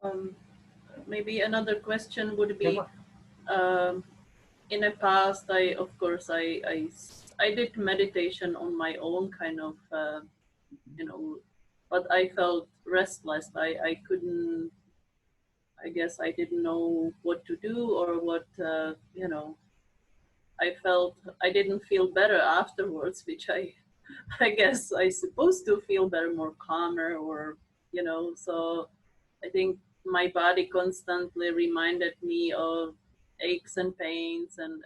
Um, Maybe another question would Yeah, be, um, in the past, I of course I did meditation on my own kind of, you know, but I felt restless. I couldn't. I guess I didn't know what to do or what, I felt I didn't feel better afterwards, which I guess I supposed to feel better, more calmer, or So I think my body constantly reminded me of aches and pains, and.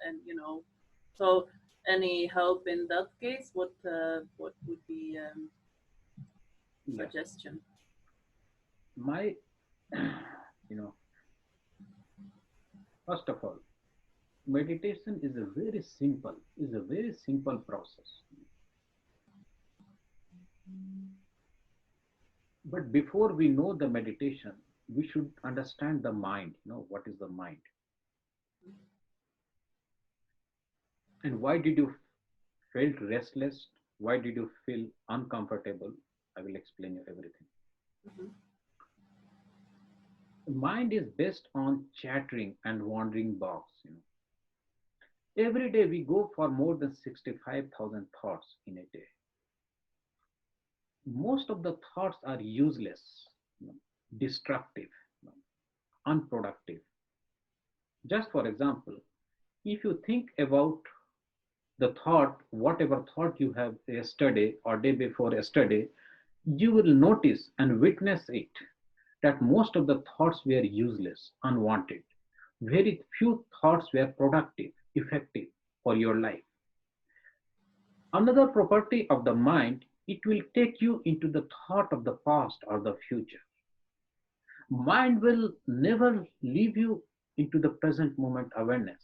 So any help in that case? What would be yeah. suggestion? My, you know, first of all, meditation is a very simple process. But before we know the meditation, we should understand the mind. What is the mind? And why did you felt restless? Why did you feel uncomfortable? I will explain you everything. Hmm. The mind is based on chattering and wandering box. Every day we go for more than 65,000 thoughts in a day. Most of the thoughts are useless, you know, destructive, you know, unproductive. Just for example, if you think about the thought, whatever thought you have yesterday or day before yesterday, you will notice and witness it that most of the thoughts were useless, unwanted. Very few thoughts were productive, effective for your life. Another property of the mind, it will take you into the thought of the past or the future. Mind will never leave you into the present moment awareness.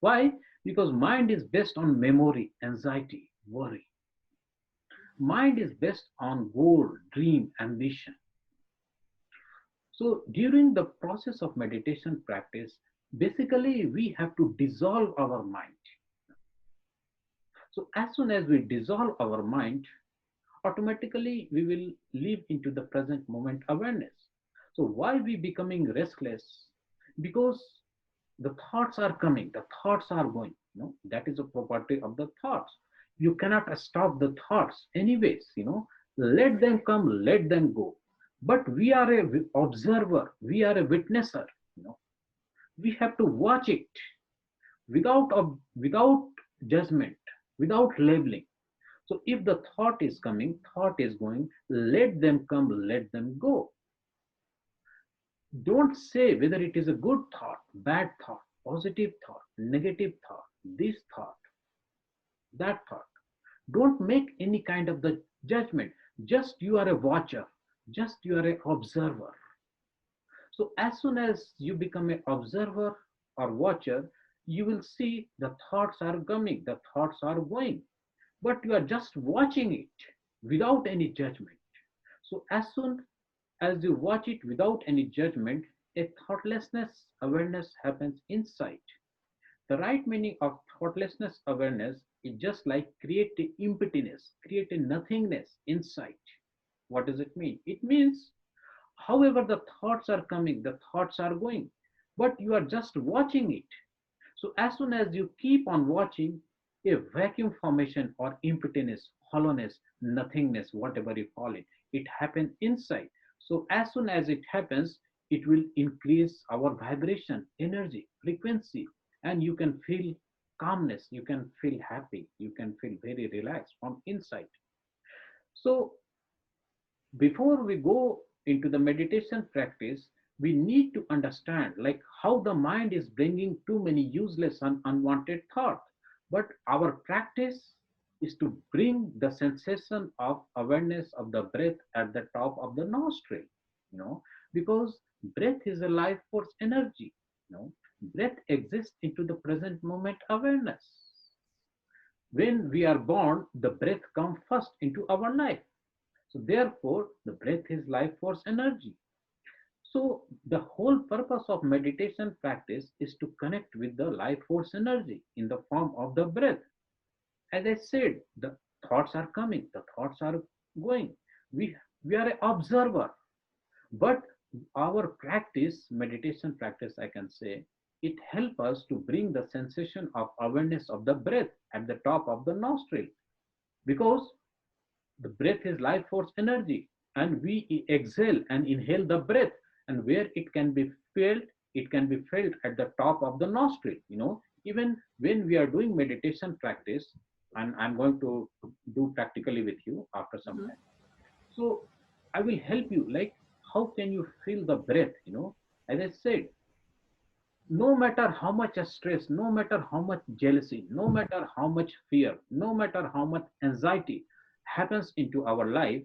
Why? Because mind is based on memory, anxiety, worry. Mind is based on goal, dream, ambition. So during the process of meditation practice, basically we have to dissolve our mind. So as soon as we dissolve our mind, automatically we will live into the present moment awareness. So why we becoming restless? Because the thoughts are coming, the thoughts are going. That is a property of the thoughts. You cannot stop the thoughts anyways. Let them come, let them go. But we are a observer, we are a witnesser. You know, we have to watch it without judgment, without labeling. So if the thought is coming, thought is going, let them come, let them go. Don't say whether it is a good thought, bad thought, positive thought, negative thought, this thought, that thought. Don't make any kind of the judgment. Just you are a watcher, just you are an observer. So as soon as you become an observer or watcher, you will see the thoughts are coming, the thoughts are going, but you are just watching it without any judgment. So as soon as you watch it without any judgment, a thoughtlessness awareness happens inside. The right meaning of thoughtlessness awareness is just like create a emptiness, create a nothingness inside. What does it mean? It means, however, the thoughts are coming, the thoughts are going, but you are just watching it. So as soon as you keep on watching, a vacuum formation or emptiness, hollowness, nothingness, whatever you call it, it happens inside. So as soon as it happens, it will increase our vibration, energy, frequency, and you can feel calmness, you can feel happy, you can feel very relaxed from inside. So before we go into the meditation practice, we need to understand like how the mind is bringing too many useless and unwanted thoughts. But our practice is to bring the sensation of awareness of the breath at the top of the nostril, you know, because breath is a life force energy, breath exists into the present moment awareness. When we are born, the breath comes first into our life. So therefore, the breath is life force energy. So the whole purpose of meditation practice is to connect with the life force energy in the form of the breath. As I said, the thoughts are coming, the thoughts are going. We we are an observer, but our practice, meditation practice, I can say, it helps us to bring the sensation of awareness of the breath at the top of the nostril, because the breath is life force energy, and we exhale and inhale the breath, and where it can be felt at the top of the nostril. Even when we are doing meditation practice, and I'm going to do practically with you after some Mm-hmm. time. So I will help you, like, how can you feel the breath? As I said, no matter how much stress, no matter how much jealousy, no matter how much fear, no matter how much anxiety happens into our life,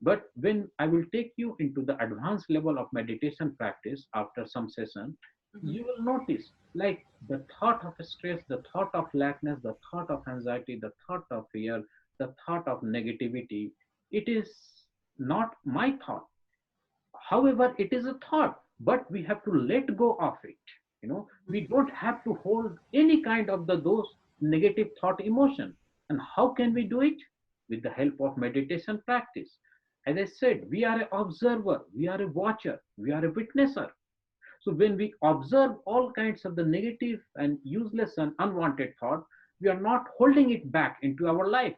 but when I will take you into the advanced level of meditation practice after some session, Mm-hmm. you will notice, like, the thought of stress, the thought of lackness, the thought of anxiety, the thought of fear, the thought of negativity, it is not my thought. However, it is a thought, but we have to let go of it. We don't have to hold any kind of those negative thought emotion. And how can we do it? With the help of meditation practice. As I said, we are an observer, we are a watcher, we are a witnesser. So when we observe all kinds of the negative and useless and unwanted thought, we are not holding it back into our life.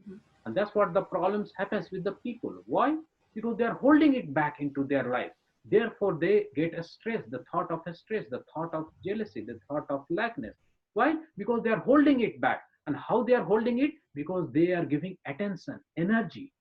Mm-hmm. And that's what the problems happens with the people. Why? Because they are holding it back into their life. Therefore, they get a stress, the thought of a stress, the thought of jealousy, the thought of lackness. Why? Because they are holding it back. And how they are holding it? Because they are giving attention, energy.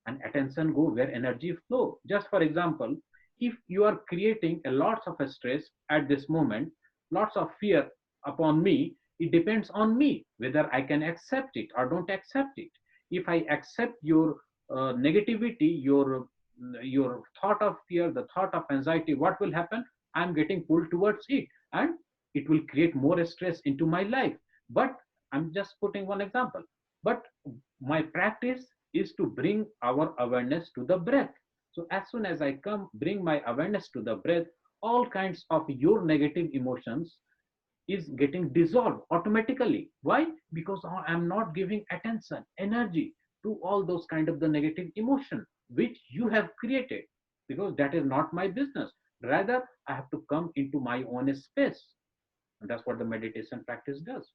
And attention go where energy flow. Just for example, if you are creating a lots of stress at this moment, lots of fear upon me, it depends on me whether I can accept it or don't accept it. If I accept your negativity, your thought of fear, the thought of anxiety, what will happen? I'm getting pulled towards it, and it will create more stress into my life. But I'm just putting one example. But my practice is to bring our awareness to the breath. So as soon as I come bring my awareness to the breath, all kinds of your negative emotions is getting dissolved automatically. Why? Because I'm not giving attention, energy to all those kind of the negative emotion which you have created, because that is not my business. Rather, I have to come into my own space. And that's what the meditation practice does.